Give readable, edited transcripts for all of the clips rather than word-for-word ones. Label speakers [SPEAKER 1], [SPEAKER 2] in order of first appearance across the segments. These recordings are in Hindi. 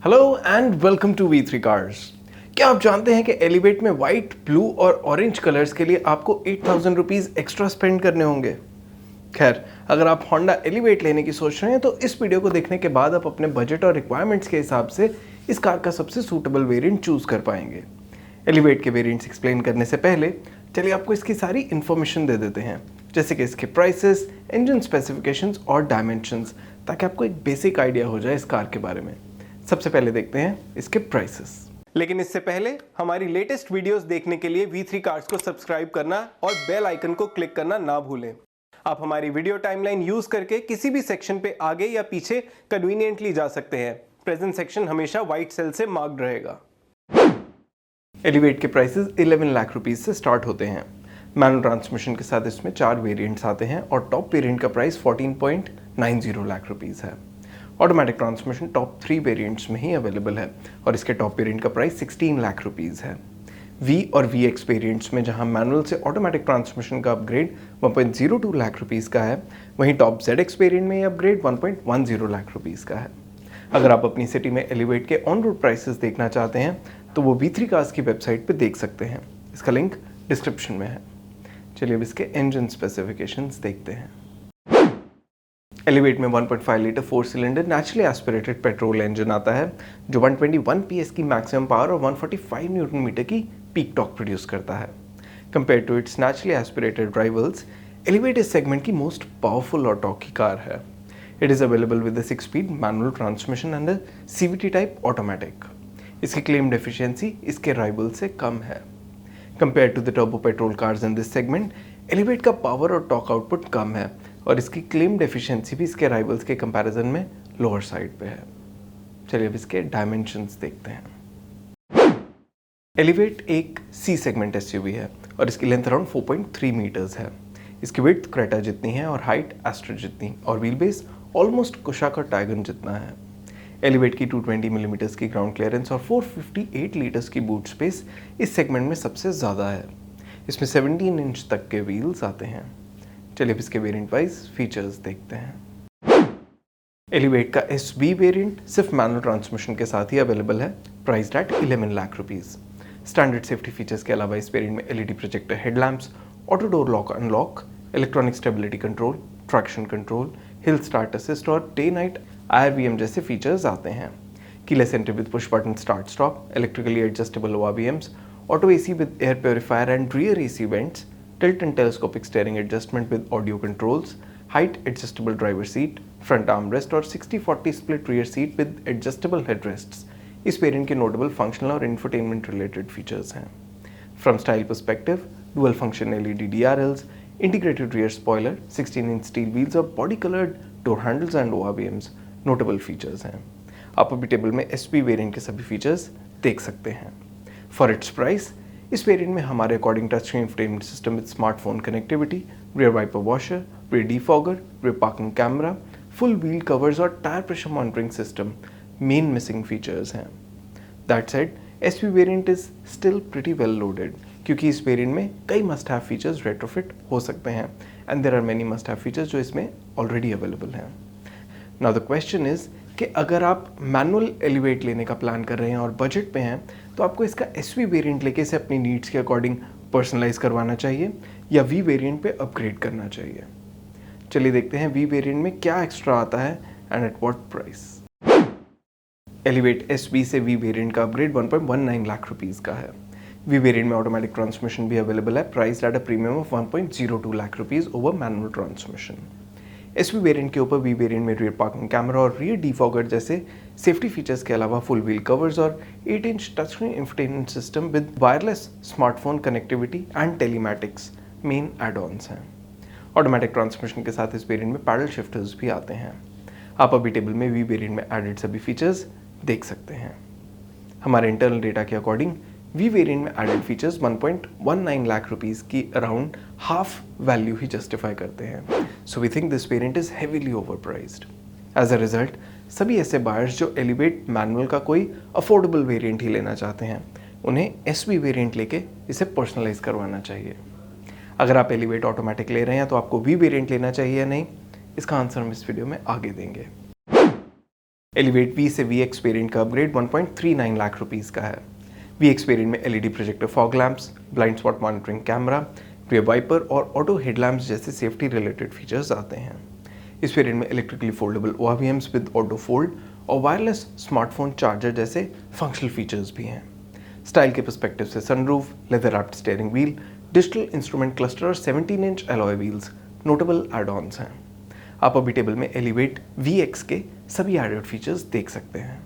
[SPEAKER 1] Hello and welcome to V3 cars. क्या आप जानते हैं कि एलिवेट में वाइट, ब्लू और ऑरेंज कलर्स के लिए आपको 8,000 रुपीज़ एक्स्ट्रा स्पेंड करने होंगे। खैर, अगर आप होंडा एलिवेट लेने की सोच रहे हैं तो इस वीडियो को देखने के बाद आप अपने बजट और रिक्वायरमेंट्स के हिसाब से इस कार का सबसे सूटेबल वेरिएंट चूज कर पाएंगे। एलिवेट के वेरिएंट्स एक्सप्लेन करने से पहले चलिए आपको इसकी सारी इन्फॉर्मेशन दे देते हैं, जैसे कि इसके प्राइसेस, इंजन स्पेसिफिकेशंस और डायमेंशंस, ताकि आपको एक बेसिक आइडिया हो जाए इस कार के बारे में। सबसे पहले देखते हैं इसके प्राइसेस। लेकिन इससे पहले हमारी लेटेस्ट वीडियोस देखने के लिए V3 कार्स को सब्सक्राइब करना और बेल आइकन को क्लिक करना ना भूलें। आप हमारी वीडियो टाइमलाइन यूज करके किसी भी सेक्शन पे आगे या पीछे कन्वीनियंटली जा सकते हैं। प्रेजेंट सेक्शन हमेशा व्हाइट सेल से मार्क्ड रहेगा। एलिवेट के प्राइसेस 11 लाख रुपीज से स्टार्ट होते हैं। मैनुअल ट्रांसमिशन के साथ इसमें 4 वेरिएंट्स आते हैं और टॉप वेरिएंट का प्राइस 14.90 लाख रुपीज है। ऑटोमेटिक ट्रांसमिशन टॉप 3 वेरिएंट्स में ही अवेलेबल है और इसके टॉप वेरिएंट का प्राइस 16 लाख रुपीज है। V और VX वेरिएंट्स में जहां मैनुअल से ऑटोमेटिक ट्रांसमिशन का अपग्रेड 1.02 लाख रुपीज का है, वहीं टॉप ZX वेरिएंट में अपग्रेड 1.10 लाख रुपीज का है। अगर आप अपनी सिटी में एलिवेट के ऑन रोड प्राइसेस देखना चाहते हैं तो वो V3 कार्स की वेबसाइट पे देख सकते हैं। इसका लिंक डिस्क्रिप्शन में है। चलिए अब इसके इंजन स्पेसिफिकेशंस देखते हैं। एलिवेट में 1.5 litre 4 cylinder naturally aspirated petrol engine आता है जो 121 PS की मैक्सिमम पावर और 145 न्यूटन मीटर की पीक टॉर्क प्रोड्यूस करता है। Compare to its naturally aspirated rivals, Elevate इस सेगमेंट की मोस्ट पावरफुल और टॉर्की कार है। It is available with the 6-स्पीड manual transmission and CVT type automatic. इसकी क्लेम्ड एफिशिएंसी इसके राइवल से कम है। Compare to the turbo petrol cars in this segment, Elevate का पावर और टॉर्क आउटपुट कम है और इसकी क्लेम्ड एफिशिएंसी भी इसके राइवल्स के कंपैरिजन में लोअर साइड पे है। चलिए अब इसके डायमेंशंस देखते हैं। एलिवेट एक C सेगमेंट SUV है और इसकी लेंथ अराउंड 4.3 मीटर्स है। इसकी विड्थ क्रेटा जितनी है और हाइट एस्ट्रा जितनी, और व्हील बेस ऑलमोस्ट कुशाक और टाइगन जितना है। एलिवेट की 220 मिलीमीटर्स की ग्राउंड क्लियरेंस और 458 लीटर्स की बूट स्पेस इस सेगमेंट में सबसे ज़्यादा है। इसमें 17 इंच तक के व्हील्स आते हैं। चलिए अब इसके वेरिएंट वाइज फीचर्स देखते हैं। एलिवेट का SV वेरिएंट सिर्फ मैनुअल ट्रांसमिशन के साथ ही अवेलेबल है, priced eight 11 lakh rupees. Standard safety features के अलावा इस वेरिएंट में LED projector headlamps, auto door lock unlock, electronic stability control, traction control, hill start assist और डे नाइट IRVM जैसे फीचर्स आते हैं। Keyless entry with push button start stop, electrically adjustable ORVMs, auto AC with air purifier and rear AC vents, tilt and telescopic steering adjustment with audio controls, height adjustable driver seat, front armrest और 60-40 split rear seat with adjustable headrests इस वेरिएंट के नोटेबल फंक्शनल और इंफोटेनमेंट रिलेटेड फीचर्स हैं। From style perspective, dual function LED DRLs, integrated rear spoiler, 16-inch steel wheels और body coloured door handles and ORVMs notable features हैं। आप अभी टेबल में SP वेरिएंट के सभी फीचर्स देख सकते हैं। फॉर इट्स प्राइस, इस वेरिएंट में हमारे according touch screen infotainment system with smartphone connectivity, rear wiper washer, rear defogger, rear parking camera, full wheel covers और tyre pressure monitoring system main missing features हैं। That said, SV variant is still pretty well loaded, क्योंकि इस वेरिएंट में कई मस्ट हैव फीचर्स रेट्रोफिट हो सकते हैं and there are many must have features जो इसमें ऑलरेडी अवेलेबल हैं। नाउ द क्वेश्चन इज कि अगर आप मैनुअल एलिवेट लेने का प्लान कर रहे हैं और बजट पे हैं तो आपको इसका SV वेरिएंट लेके इसे अपनी नीड्स के अकॉर्डिंग पर्सनलाइज करवाना चाहिए या V वेरिएंट पे अपग्रेड करना चाहिए। चलिए देखते हैं V वेरिएंट में क्या एक्स्ट्रा आता है and at what price. Elevate SV से V वेरिएंट का अपग्रेड 1.19 लाख रुपीज का है। V वेरिएंट में ऑटोमेटिक ट्रांसमिशन भी अवेलेबल है, priced at a premium of 1.02 lakh rupees over manual transmission. SV variant के ऊपर V वेरिएंट में रियर पार्किंग कैमरा और रियर डिफॉगर जैसे सेफ्टी फीचर्स के अलावा फुल व्हील कवर्स और eight inch touch screen infotainment system with wireless smartphone connectivity and telematics main add-ons हैं। ऑटोमेटिक ट्रांसमिशन के साथ इस वेरिएंट में पैडल शिफ्टर्स भी आते हैं। आप अभी टेबल में V वेरिएंट में एडेड सभी फीचर्स देख सकते हैं। हमारे इंटरनल डेटा के अकॉर्डिंग V वेरिएंट में एडेड फीचर्स 1.19 लाख रुपीस की अराउंड हाफ वैल्यू ही जस्टिफाई करते हैं। So we think this variant is heavily overpriced. As a result, सभी ऐसे बायर्स जो एलिवेट मैनुअल का कोई अफोर्डेबल वेरिएंट ही लेना चाहते हैं, उन्हें SV वेरिएंट लेके इसे पर्सनलाइज करवाना चाहिए। अगर आप एलिवेट ऑटोमेटिक ले रहे हैं तो आपको V वेरिएंट लेना चाहिए या नहीं, इसका आंसर हम इस वीडियो में आगे देंगे। एलिवेट वी से VX वेरिएंट का अपग्रेड 1.39 लाख रुपीस का है। VX वेरिएंट में LED projector fog lamps, blind spot monitoring camera, rear wiper और ऑटो हेडलैम्प्स जैसे सेफ्टी रिलेटेड फीचर्स आते हैं। इस वेरिएंट में electrically foldable ORVMs with auto fold और वायरलेस स्मार्टफोन चार्जर जैसे फंक्शनल फीचर्स भी हैं। स्टाइल के पर्सपेक्टिव से sunroof, leather wrapped steering wheel, digital instrument cluster और 17 inch alloy wheels notable add-ons हैं। आप अभी टेबल में एलिवेट VX के सभी एडेड फीचर्स देख सकते हैं।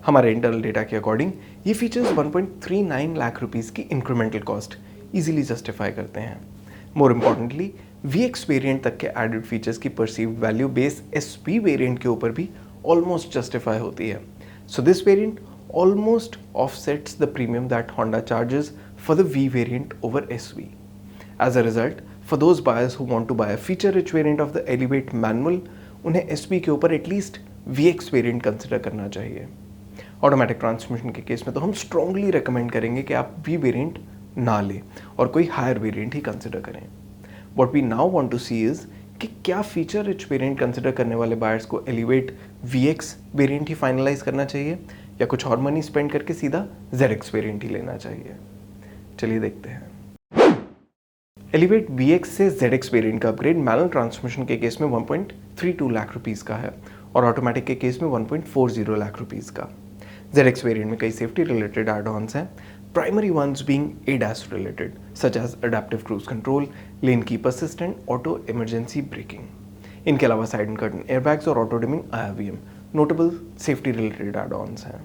[SPEAKER 1] हमारे इंटरनल डेटा के अकॉर्डिंग ये फीचर्स 1.39 लाख रुपीस की इंक्रीमेंटल कॉस्ट इजीली जस्टिफाई करते हैं। मोर इम्पॉर्टेंटली VX वेरिएंट तक के एडेड फीचर्स की perceived value base SV variant के ऊपर भी ऑलमोस्ट जस्टिफाई होती है। So this variant almost offsets the premium that Honda charges for the V variant over SV. As a result, for those buyers who want to buy a feature-rich variant of the Elevate manual, उन्हें SV के ऊपर एटलीस्ट VX वेरिएंट कंसिडर करना चाहिए। ऑटोमेटिक ट्रांसमिशन के केस में तो हम स्ट्रांगली रिकमेंड करेंगे कि आप V वेरिएंट ना लें और कोई हायर वेरिएंट ही कंसिडर करें। What we now want to see is कि क्या फीचर रिच वेरिएंट कंसिडर करने वाले बायर्स को एलिवेट VX वेरिएंट ही फाइनलाइज करना चाहिए या कुछ और मनी स्पेंड करके सीधा ZX वेरिएंट ही लेना चाहिए। चलिए देखते हैं। एलिवेट VX से ZX वेरिएंट का अपग्रेड मैनुअल ट्रांसमिशन के केस में 1.32 लाख रुपीस का है और ऑटोमेटिक के केस में 1.40 लाख रुपीस का। ZX वेरिएंट में कई सेफ्टी रिलेटेड एड-ऑन्स हैं, primary ones being ADAS related such as adaptive cruise control, lane keep assistant, auto emergency braking. इनके अलावा साइड एंड कर्टन एयरबैग्स और auto dimming IRVM notable safety related add ons हैं।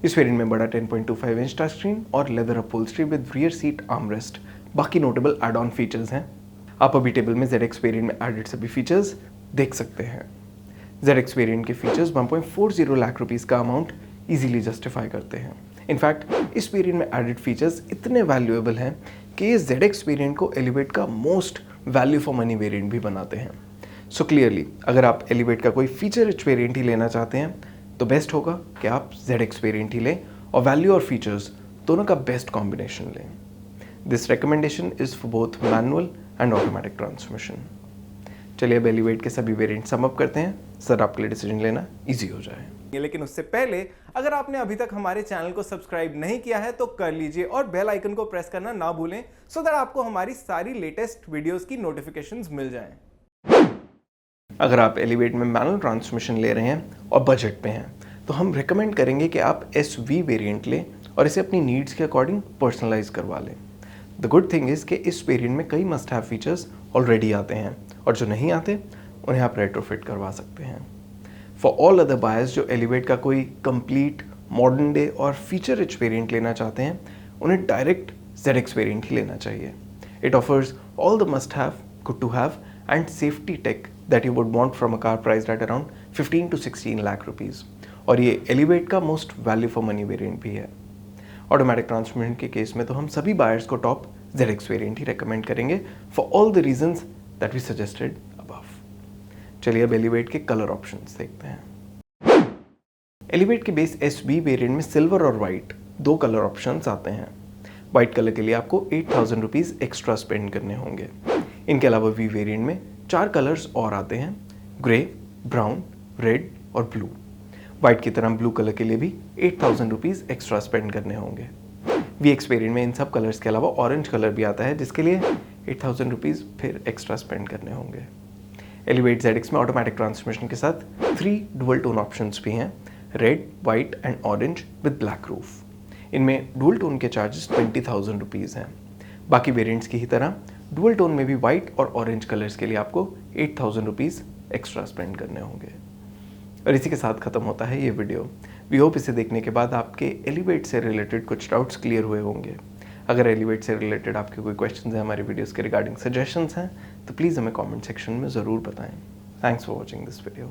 [SPEAKER 1] इस वेरिएंट में बड़ा 10.25 इंच टच स्क्रीन और leather upholstery with rear seat armrest बाकी नोटेबल एड-ऑन फीचर्स हैं। आप अभी टेबल में ZX वेरिएंट में एडेड सभी फीचर्स देख सकते हैं। ZX वेरिएंट के फीचर्स 1.40 लाख रुपीस का अमाउंट इजीली जस्टिफाई करते हैं। इनफैक्ट इस वेरिएंट में एडेड फीचर्स इतने वैल्यूएबल हैं कि ये ZX वेरिएंट को एलिवेट का most value for money variant भी बनाते हैं। सो क्लियरली अगर आप एलिवेट का कोई फीचर रिच वेरिएंट ही लेना चाहते हैं तो बेस्ट होगा कि आप ZX वेरिएंट ही लें और वैल्यू और फीचर्स दोनों का बेस्ट कॉम्बिनेशन लें। This recommendation is for both manual and automatic transmission. चलिए अब एलिवेट के सभी वेरिएंट सम अप करते हैं, सर आपके लिए डिसीजन लेना इजी हो जाए। लेकिन उससे पहले अगर आपने अभी तक हमारे चैनल को सब्सक्राइब नहीं किया है तो कर लीजिए और बेल आइकन को प्रेस करना ना भूलें सो दैट आपको हमारी सारी लेटेस्ट वीडियोस की नोटिफिकेशंस मिल जाएं। अगर आप एलिवेट में मैनुअल ट्रांसमिशन ले रहे हैं और बजट पे हैं तो हम रिकमेंड करेंगे कि आप SV वेरिएंट लें और इसे अपनी नीड्स के अकॉर्डिंग पर्सनलाइज करवा लें। द गुड थिंग इज़ कि इस वेरिएंट में कई मस्ट हैव फीचर्स ऑलरेडी आते हैं और जो नहीं आते उन्हें आप रेट्रोफिट करवा सकते हैं। फॉर ऑल अदर बायर्स जो एलिवेट का कोई कंप्लीट मॉडर्न डे और फीचर रिच वेरिएंट लेना चाहते हैं उन्हें डायरेक्ट ZX वेरिएंट ही लेना चाहिए। It offers all the must have, good to have and safety tech that you would want from a car priced at around 15 to 16 lakh rupees और ये एलिवेट का most value for money variant भी है। ऑटोमेटिक ट्रांसमिशन के केस में तो हम सभी बायर्स को टॉप ZX वेरिएंट ही रेकमेंड करेंगे for all the reasons that we suggested above. चलिए अब एलिवेट के कलर ऑप्शंस देखते हैं। एलिवेट के बेस SV वेरिएंट में सिल्वर और वाइट दो कलर ऑप्शंस आते हैं। वाइट कलर के लिए आपको 8,000 रुपीज़ एक्स्ट्रा स्पेंड करने होंगे। इनके अलावा V वेरिएंट में 4 कलर्स और आते हैं, ग्रे, ब्राउन, रेड और ब्लू। वाइट की तरह ब्लू कलर के लिए भी 8,000 रुपीज़ एक्स्ट्रा स्पेंड करने होंगे। VX वेरिएंट में इन सब कलर्स के अलावा ऑरेंज कलर भी आता है जिसके लिए 8,000 रुपीज़ फिर एक्स्ट्रा स्पेंड करने होंगे। एलिवेट ZX में ऑटोमेटिक ट्रांसमिशन के साथ 3 डुअल टोन ऑप्शंस भी हैं, red, white and orange with black roof. इनमें डुअल टोन के चार्जेस 20,000 रुपीज़ हैं। बाकी वेरिएंट्स की ही तरह डुअल टोन में भी वाइट और ऑरेंज कलर्स के लिए आपको 8,000 रुपीज़ एक्स्ट्रा स्पेंड करने होंगे। और इसी के साथ ख़त्म होता है ये वीडियो। वी होप इसे देखने के बाद आपके एलिवेट से रिलेटेड कुछ डाउट्स क्लियर हुए होंगे। अगर एलिवेट से रिलेटेड आपके कोई क्वेश्चंस हैं, हमारी वीडियोस के रिगार्डिंग सजेशंस हैं तो प्लीज़ हमें कमेंट सेक्शन में ज़रूर बताएं। Thanks for watching this video.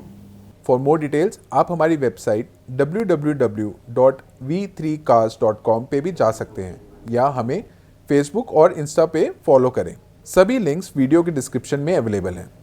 [SPEAKER 2] For more details आप हमारी वेबसाइट www.v3cars.com पे भी जा सकते हैं या हमें फेसबुक और इंस्टा पे फॉलो करें। सभी लिंक्स वीडियो के डिस्क्रिप्शन में अवेलेबल हैं।